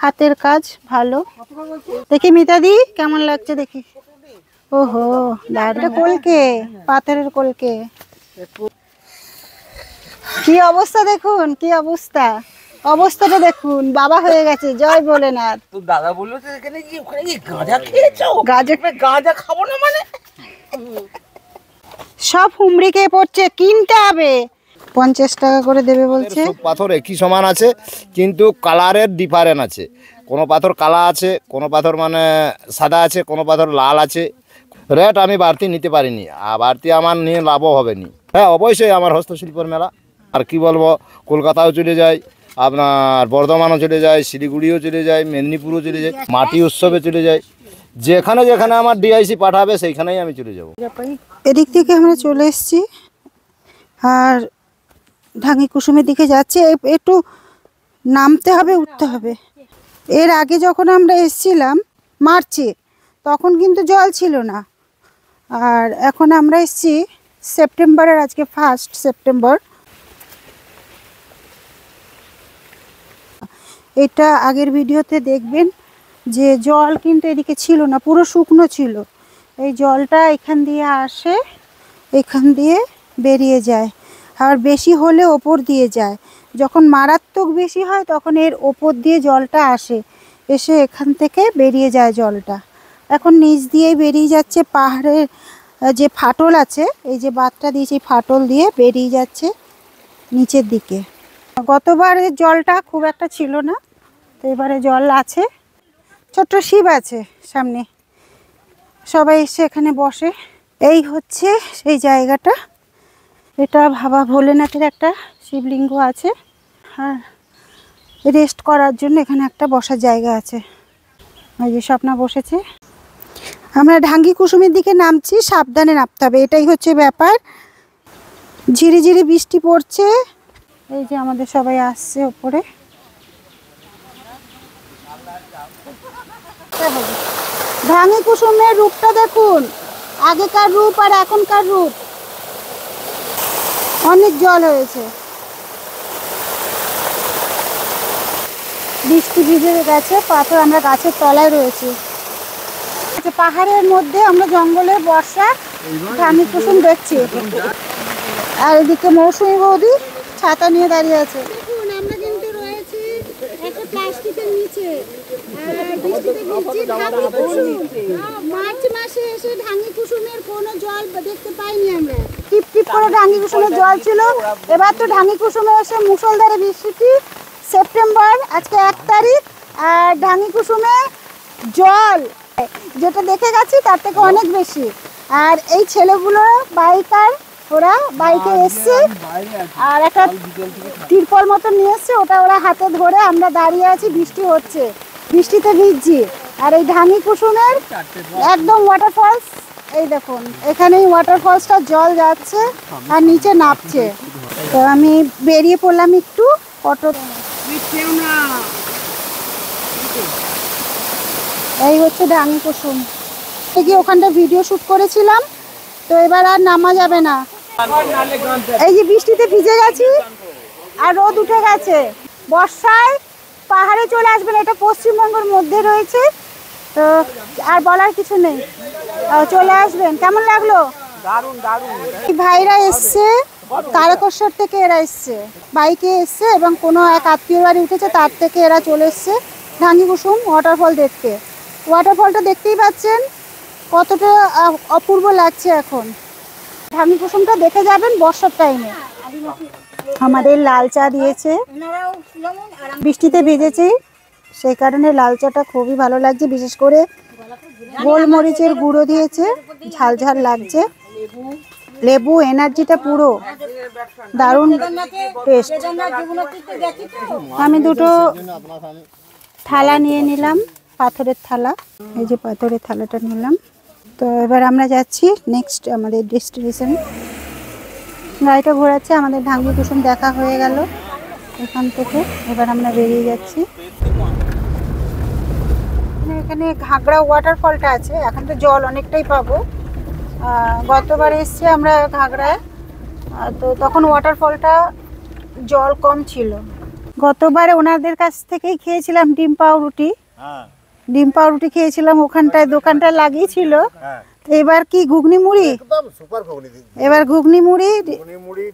হাতের কাজ ভালো। দেখি মিতাদি কেমন লাগছে দেখি। ওহো দাদা, কলকে, পাথরের কলকে। কি অবস্থা দেখুন, কি অবস্থা, অবস্থাটা দেখুন। বাবা হয়ে গেছে, জয় ভোলেনাথ। তো দাদা বললো যে এখানে কি ওখানে কি গাঁজা খেয়েছো? গাঁজা খাবো না মানে? সব হুমড়ি খেয়ে পড়ছে, কিনতে হবে। 50 টাকা করে দেবে বলছে। সব পাথর একই সমান আছে, কিন্তু কালারের ডিফারেন্স আছে। কোনো পাথর কালা আছে, কোনো পাথর মানে সাদা আছে, কোনো পাথর লাল আছে। রেট আমি বাড়তি নিতে পারিনি, আর বাড়তি আমার নিয়ে লাভও হবে নি। হ্যাঁ অবশ্যই আমার হস্তশিল্পের মেলা। আর কি বলবো, কলকাতাও চলে যায়, আপনার বর্ধমানও চলে যায়, শিলিগুড়িও চলে যায়, মেদিনীপুরও চলে যায়, মাটি উৎসবে চলে যায়। যেখানে যেখানে আমার ডিআইসি পাঠাবে সেইখানেই আমি চলে যাব। এদিক থেকে আমরা চলে এসেছি আর ঢাঙ্গিকুসুমের দিকে যাচ্ছি। একটু নামতে হবে, উঠতে হবে। এর আগে যখন আমরা এসেছিলাম মার্চে, তখন কিন্তু জল ছিল না। আর এখন আমরা এসেছি সেপ্টেম্বরের, আজকে 1 সেপ্টেম্বর। এটা আগের ভিডিওতে দেখবেন যে জল কিন্তু এদিকে ছিল না, পুরো শুকনো ছিল। এই জলটা এখান দিয়ে আসে, এখান দিয়ে বেরিয়ে যায়। আর বেশি হলে ওপর দিয়ে যায়। যখন মারাত্মক বেশি হয় তখন এর ওপর দিয়ে জলটা আসে, এসে এখান থেকে বেরিয়ে যায় জলটা। এখন নিচ দিয়েই বেরিয়ে যাচ্ছে। পাহাড়ের যে ফাটল আছে, এই যে বাঁধটা দিয়েছে, ফাটল দিয়ে বেরিয়ে যাচ্ছে নিচের দিকে। গতবারের জলটা খুব একটা ছিল না, তো এবারে জল আছে। ছোট্ট শিব আছে সামনে, সবাই এসে এখানে বসে। এই হচ্ছে সেই জায়গাটা। এটা বাবা ভোলেনাথের একটা শিবলিঙ্গ আছে, আর রেস্ট করার জন্য এখানে একটা বসার জায়গা আছে। ওই যে স্বপ্না বসেছে। আমরা ঢাঙ্গিকুসুমের দিকে নামছি, সাবধানে নামতে হবে, এটাই হচ্ছে ব্যাপার। ঝিরিঝিরি বৃষ্টি পড়ছে। এই যে আমাদের সবাই আসছে ওপরে। ঢাঙ্গিকুসুমের রূপটা দেখুন, আগেকার রূপ আর এখনকার রূপ, অনেক জল হয়েছে। বৃষ্টি ভিজে গেছে, পাথর, আমরা গাছের তলায় রয়েছি। পাহাড়ের মধ্যে আমরা জঙ্গলে বর্ষা ঢাঙ্গিকুসুম দেখছি। আর এদিকে মৌসুমী বৌদি ছাতা নিয়ে দাঁড়িয়ে আছে। দেখুন আমরা কিন্তু রয়েছি একটা প্লাস্টিকের নিচে, মার্চ মাসে এসে ঢাঙ্গি কুসুমের কোনো জল দেখতে পাইনি আমরা। টিপ টিপ করে ঢাঙ্গি কুসুমের জল ছিল, এবার তো ঢাঙ্গি কুসুমে এসে মুষলধারে বৃষ্টি। সেপ্টেম্বর, আজকে 1 তারিখ, আর ঢাঙ্গি কুসুমে জল যেটা দেখে গেছি তার থেকে অনেক বেশি। আর এই ছেলেগুলো বাইকার, ওরা বাইকে এসছে আর একটা তিরপল মতো নিয়ে এসছে, ওটা ওরা হাতে ধরে আমরা দাঁড়িয়ে আছি, বৃষ্টি হচ্ছে, বৃষ্টিতে ভিজছি। আর এই ঢাঙ্গি কুসুমের একদম ওয়াটারফলস, এই দেখুন এখানেই ওয়াটারফলসটা জল যাচ্ছে আর নিচে নামছে। তো আমি বেরিয়ে পড়লাম একটু অটো। এই হচ্ছে ঢাঙ্গি কুসুম, গিয়ে ওখানটা ভিডিও শুট করেছিলাম, তো এবার আর নামা যাবে না। এই যে বৃষ্টিতে ভিজে গেছি আর রোদ উঠে গেছে। বর্ষায় পাহাড়ে চলে আসবেন, এটা পশ্চিমবঙ্গের মধ্যে রয়েছে, তো আর বলার কিছু নেই, চলে আসবেন। কেমন লাগলো? দারুণ দারুণ। ভাইরা এসছে তারকেশ্বর থেকে, এরা এসছে বাইকে এসছে এবং কোনো এক আত্মীয় বাড়ি উঠেছে, তার থেকে এরা চলে এসছে ঢাঙ্গি কুসুম ওয়াটারফল দেখতে। ওয়াটারফলটা দেখতেই পাচ্ছেন কতটা অপূর্ব লাগছে এখন। ঢাঙ্গি কুসুমটা দেখে যাবেন বর্ষার টাইমে। আমাদের লাল চা দিয়েছে, বৃষ্টিতে ভিজেছি সেই কারণে লাল চাটা খুবই ভালো লাগছে, বিশেষ করে গোলমরিচের গুঁড়ো দিয়েছে, ঝাল ঝাল লাগছে, লেবু, এনার্জিটা পুরো দারুণ টেস্ট। আমি দুটো থালা নিয়ে নিলাম, পাথরের থালা, এই যে পাথরের থালাটা নিলাম। তো এবার আমরা যাচ্ছি নেক্সট আমাদের ডেস্টিনেশন। গাড়িটা ঘোরাচ্ছে, আমাদের ঢাঙ্গি কুসুম দেখা হয়ে গেল এখান থেকে, এবার আমরা বেরিয়ে যাচ্ছি। এখানে ঘাগড়া ওয়াটারফলটা আছে, এখন তো জল অনেকটাই পাবো। গতবার এসছি আমরা ঘাগড়ায়, তো তখন ওয়াটারফলটা জল কম ছিল। গতবারে ওনাদের কাছ থেকেই খেয়েছিলাম ডিম পাউরুটি, ডিম পাউরুটি খেয়েছিলাম, ওখানটায় দোকানটা লাগিয়েছিল। এবার কি ঘুগনি মুড়ি? সুপার ঘুগনি। এবার ঘুগনি মুড়ি, মুড়ি,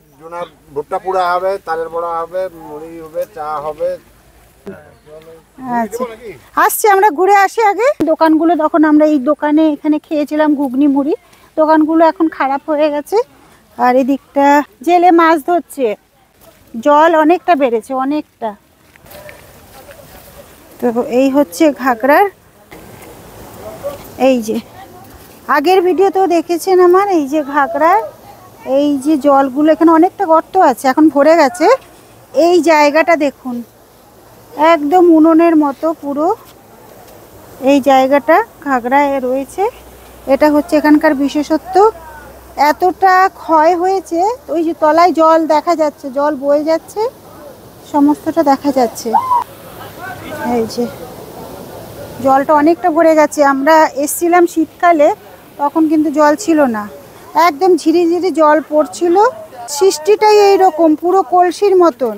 ভুট্টা পোড়া হবে, তালের বড়া হবে, মুড়ি হবে, চা হবে। আচ্ছা আসছি, আমরা ঘুরে আসি আগে। দোকানগুলো তখন আমরা এই দোকানে এখানে খেয়েছিলাম ঘুগনি মুড়ি, দোকানগুলো এখন খারাপ হয়ে গেছে। আর এদিকটা জেলে মাছ ধরছে, জল অনেকটা বেড়েছে, অনেকটা। তো এই হচ্ছে ঘাগড়ার, এই যে আগের ভিডিওতেও দেখেছেন আমার, এই যে ঘাগড়ার এই যে জলগুলো, এখানে অনেকটা গর্ত আছে, এখন ভরে গেছে। এই জায়গাটা দেখুন একদম উনুনের মতো পুরো এই জায়গাটা ঘাগড়ায় রয়েছে। এটা হচ্ছে এখানকার বিশেষত্ব, এতটা ক্ষয় হয়েছে। ওই যে তলায় জল দেখা যাচ্ছে, জল বয়ে যাচ্ছে, সমস্তটা দেখা যাচ্ছে। এই যে জলটা অনেকটা ভরে গেছে। আমরা এসছিলাম শীতকালে, তখন কিন্তু জল ছিল না, একদম ঝিরি ঝিরি জল পড়ছিল। সৃষ্টিটাই এইরকম পুরো কলসির মতন।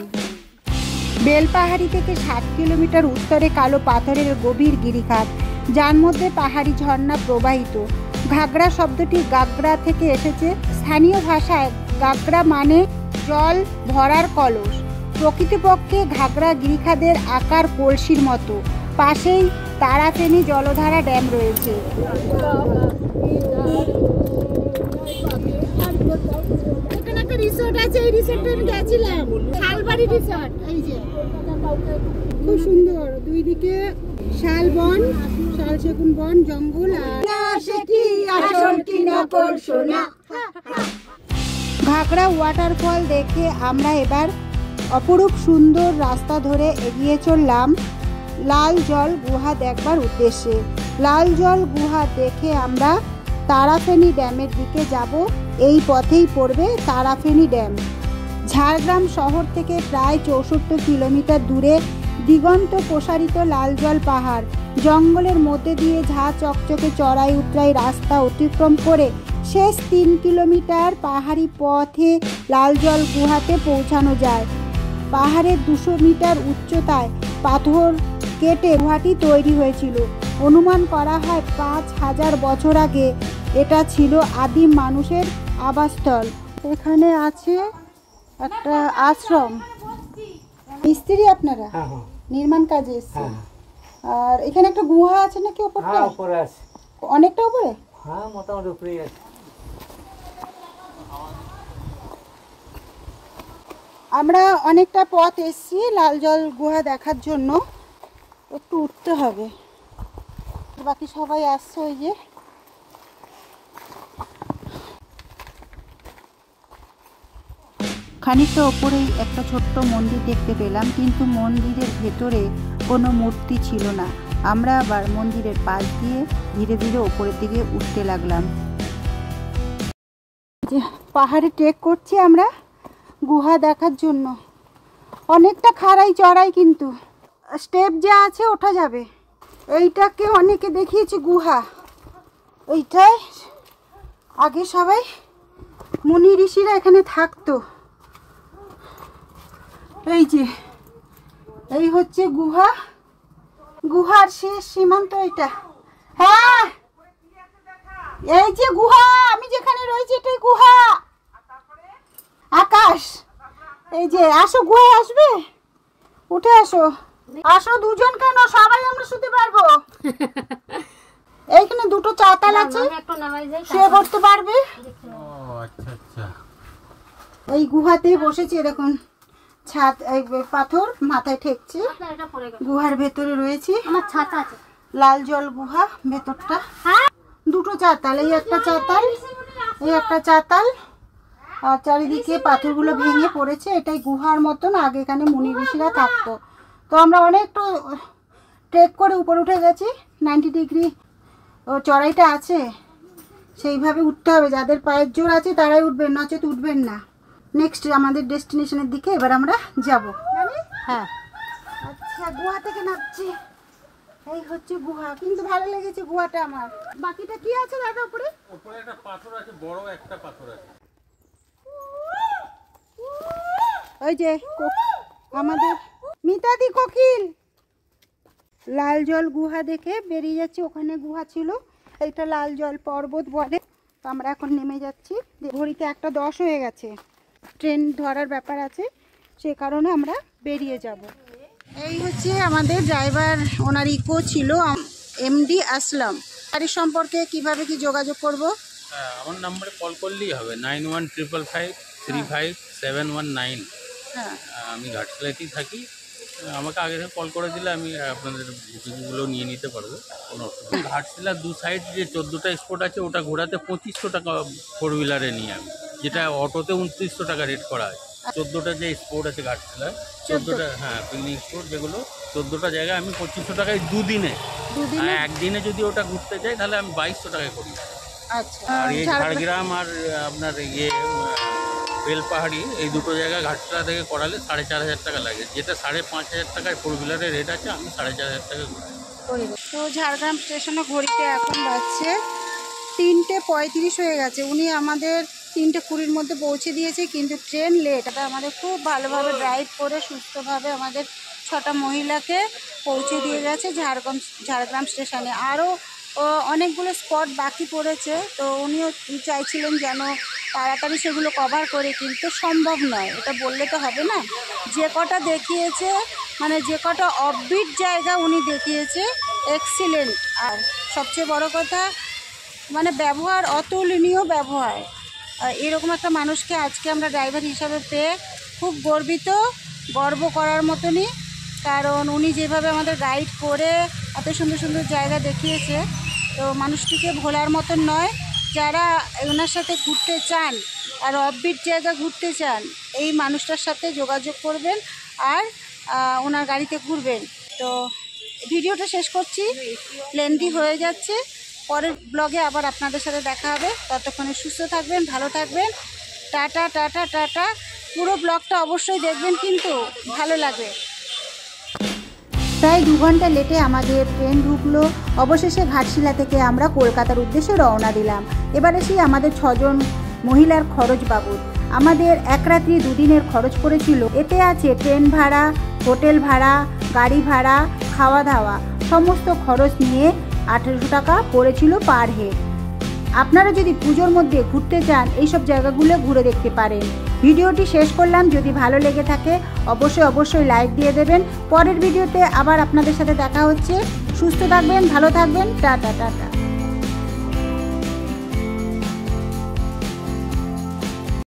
বেলপাহাড়ি থেকে 60 কিলোমিটার উত্তরে কালো পাথরের গভীর গিরিখাত, যার মধ্যে পাহাড়ি ঝর্ণা প্রবাহিত। ঘাগড়া শব্দটি গাগড়া থেকে এসেছে। স্থানীয় ভাষায় গাগড়া মানে জল ভরার কলস। প্রকৃতপক্ষে ঘাগড়া গিরিখাতের আকার কলসির মতো। পাশেই তারাফেনী জলধারা ড্যাম রয়েছে। এখানে একটা রিসোর্ট আছে, এই রিসোর্টে আমি গেছিলাম, শালবাড়ি রিসোর্ট। এই যে খুব সুন্দর, দুই দিকে শাল বন, শাল সেগুন বন, জঙ্গল। ঘাগড়া ওয়াটারফল দেখে আমরা এবার অপরূপ সুন্দর রাস্তা ধরে এগিয়ে চললাম লাল জল গুহা দেখবার উদ্দেশ্যে। লাল জল গুহা দেখে আমরা তারাফেনী ড্যামের দিকে যাব। এই পথেই পড়বে তারাফেনী ড্যাম। ঝাড়গ্রাম শহর থেকে প্রায় 64 কিলোমিটার দূরে দিগন্ত প্রসারিত লালজল পাহাড়, জঙ্গলের মধ্যে দিয়ে ঝাঁ চকচকে চড়াই উতরাই রাস্তা অতিক্রম করে শেষ 3 কিলোমিটার পাহাড়ি পথে লালজল গুহাতে পৌঁছানো যায়। পাহাড়ের 200 মিটার উচ্চতায় পাথর কেটে গুহাটি তৈরি হয়েছিল। অনুমান করা হয় 5000 বছর আগে এটা ছিল আদিম মানুষের আবাসস্থল। এখানে আছে একটা আশ্রম। মিস্ত্রি আপনারা? নির্মাণ কাজে এসেছেন। আর এখানে একটা গুহা আছে নাকি উপরটা? উপরে আছে। অনেকটা উপরে? হ্যাঁ, মোটামুটি উপরেই আছে। আমরা অনেকটা পথ এসেছি লাল জল গুহা দেখার জন্য, একটু উঠতে হবে। বাকি সবাই আসছে ওই যে। খানিকটা ওপরেই একটা ছোট্ট মন্দির দেখতে পেলাম, কিন্তু মন্দিরের ভেতরে কোনো মূর্তি ছিল না। আমরা আবার মন্দিরের পাশ দিয়ে ধীরে ধীরে ওপরের দিকে উঠতে লাগলাম। যে পাহাড়ে ট্রেক করছি আমরা গুহা দেখার জন্য। অনেকটা খাড়াই চড়াই, কিন্তু স্টেপ যা আছে ওঠা যাবে। এইটাকে অনেকে দেখিয়েছে গুহা। এইটাই আগে সবাই মুনি ঋষিরা এখানে থাকতো। এই যে এই হচ্ছে গুহা, গুহার শেষ সীমান্ত এটা। হ্যাঁ, এই যে গুহা, আমি যেখানে রয়েছি এটাই গুহা। আকাশ, এই যে আসো, গুহায় আসবে, উঠে আসো। আসো দুজন কেন, সবাই আমরা শুতে পারবো। এইখানে দুটো চাতাল আছে, শুয়ে পড়তে পারবে। এই গুহাতেই বসেছি, দেখুন ছাদ, এই পাথর মাথায় ঠেকছে। গুহার ভেতরে রয়েছি, লাল জল গুহা ভেতরটা। দুটো চাতাল, এই একটা চাতাল, এই একটা চাতাল, আর চারিদিকে পাথরগুলো ভেঙে পড়েছে। এটাই গুহার মতন, আগে এখানে মুনি ঋষিরা থাকতো। তো আমরা অনেকটা ট্রেক করে উপরে উঠে গেছি। 90 ডিগ্রি চড়াইটা আছে, সেইভাবে উঠতে হবে। যাদের পায়ের জোর আছে তারাই উঠবেন, নচেত উঠবেন না। নেক্সট আমাদের ডেস্টিনেশনের দিকে এবার আমরা যাব। হ্যাঁ, আচ্ছা, গুহা থেকে নামছি। এই হচ্ছে গুহা, কিন্তু ভালো লেগেছে গুহাটা আমার। বাকিটা কি আছে দাদা উপরে? উপরে একটা পাথর আছে, বড় একটা পাথর আছে। ওই যে আমাদের মিতাদি কোকিল লাল জল গুহা দেখে বেরিয়ে যাচ্ছে। ওখানে গুহা ছিল, এইটা লাল জল পর্বত বলে। তো আমরা এখন নেমে যাচ্ছি। ঘড়িতে 1:10 হয়ে গেছে, ট্রেন ধরার ব্যাপার আছে, সে কারণে আমরা বেরিয়ে যাব। এই হচ্ছে আমাদের ড্রাইভার, ওনার ইকো ছিল, এমডি আসলাম। গাড়ির সম্পর্কে কিভাবে কি যোগাযোগ করব? হ্যাঁ, আমার নাম্বারে কল করলেই হবে, 9155535719। হ্যাঁ, আমি ঘাটশিলাতেই থাকি। আমাকে আগে থেকে কল করে দিলে আমি আপনাদের বুকিংগুলো নিয়ে নিতে পারবো, কোনো অসুবিধা। ঘাটশিলার দু সাইড যে 14টা স্পট আছে, ওটা ঘোরাতে 2500 টাকা 4 হুইলারে নিয়ে আমি, যেটা অটোতে 2900 টাকা রেট করা আছে। 14টা যে স্পট আছে ঘাটশিলায়, 14টা, হ্যাঁ, পিকনিক স্পট যেগুলো, 14টা জায়গায় আমি 2500 টাকায় দুদিনে। একদিনে যদি ওটা ঘুরতে যাই তাহলে আমি 2200 টাকায় করি। আচ্ছা। আর এই ঝাড়গ্রাম আর আপনার বেলপাহাড়ি, এই দুটো জায়গা ঘাটশিলা থেকে করালে 4500 টাকা লাগে, যেটা 5500 টাকায় 4 হুইলারের রেট আছে। আমি 4500 টাকা করি। তো ঝাড়গ্রাম স্টেশনে ঘড়িতে এখন বাজছে 3:35 হয়ে গেছে। উনি আমাদের 3:20-র মধ্যে পৌঁছে দিয়েছে, কিন্তু ট্রেন লেট। এটা আমাদের খুব ভালোভাবে ড্রাইভ করে সুস্থভাবে আমাদের 6টা মহিলাকে পৌঁছে দিয়ে গেছে ঝাড়গ্রাম স্টেশনে। আরও অনেকগুলো স্পট বাকি পড়েছে, তো উনিও চাইছিলেন যেন তাড়াতাড়ি সেগুলো কভার করে, কিন্তু সম্ভব নয়, এটা বললে তো হবে না। যে কটা দেখিয়েছে, মানে যে কটা অফবিট জায়গা উনি দেখিয়েছে, এক্সিলেন্ট। আর সবচেয়ে বড় কথা, মানে ব্যবহার, অতুলনীয় ব্যবহার। এরকম একটা মানুষকে আজকে আমরা ড্রাইভার হিসাবে পেয়ে খুব গর্বিত, গর্ব করার মতনই। কারণ উনি যেভাবে আমাদের গাইড করে এত সুন্দর সুন্দর জায়গা দেখিয়েছে, তো মানুষটিকে ভোলার মতন নয়। যারা ওনার সাথে ঘুরতে চান আর অফবিট জায়গা ঘুরতে চান, এই মানুষটার সাথে যোগাযোগ করবেন আর ওনার গাড়িতে ঘুরবেন। তো ভিডিওটা শেষ করছি, লেন্দি হয়ে যাচ্ছে। পরের ব্লগে আবার আপনাদের সাথে দেখা হবে। ততক্ষণে সুস্থ থাকবেন, ভালো থাকবেন। Tata tata tata. পুরো ব্লগটা অবশ্যই দেখবেন, কিন্তু ভালো লাগবে। প্রায় 2 ঘন্টা লেটে আমাদের ট্রেন ঢুকলো। অবশেষে ঘাটশিলা থেকে আমরা কলকাতার উদ্দেশ্যে রওনা দিলাম। এবার এসে আমাদের 6 জন মহিলার খরচ বাবদ আমাদের 1 রাত্রি 2 দিনের খরচ পড়েছিল। এতে আছে ট্রেন ভাড়া, হোটেল ভাড়া, গাড়ি ভাড়া, খাওয়া দাওয়া, সমস্ত খরচ নিয়ে 1800 টাকা পড়েছিল পার হেড। আপনারা যদি পুজোর মধ্যে ঘুরতে চান এইসব জায়গাগুলো ঘুরে দেখতে পারেন। ভিডিওটি শেষ করলাম, যদি ভালো লেগে থাকে অবশ্যই লাইক দিয়ে দেবেন। পরের ভিডিওতে আবার আপনাদের সাথে দেখা হচ্ছে। সুস্থ থাকবেন, ভালো থাকবেন, টাটা টাটা।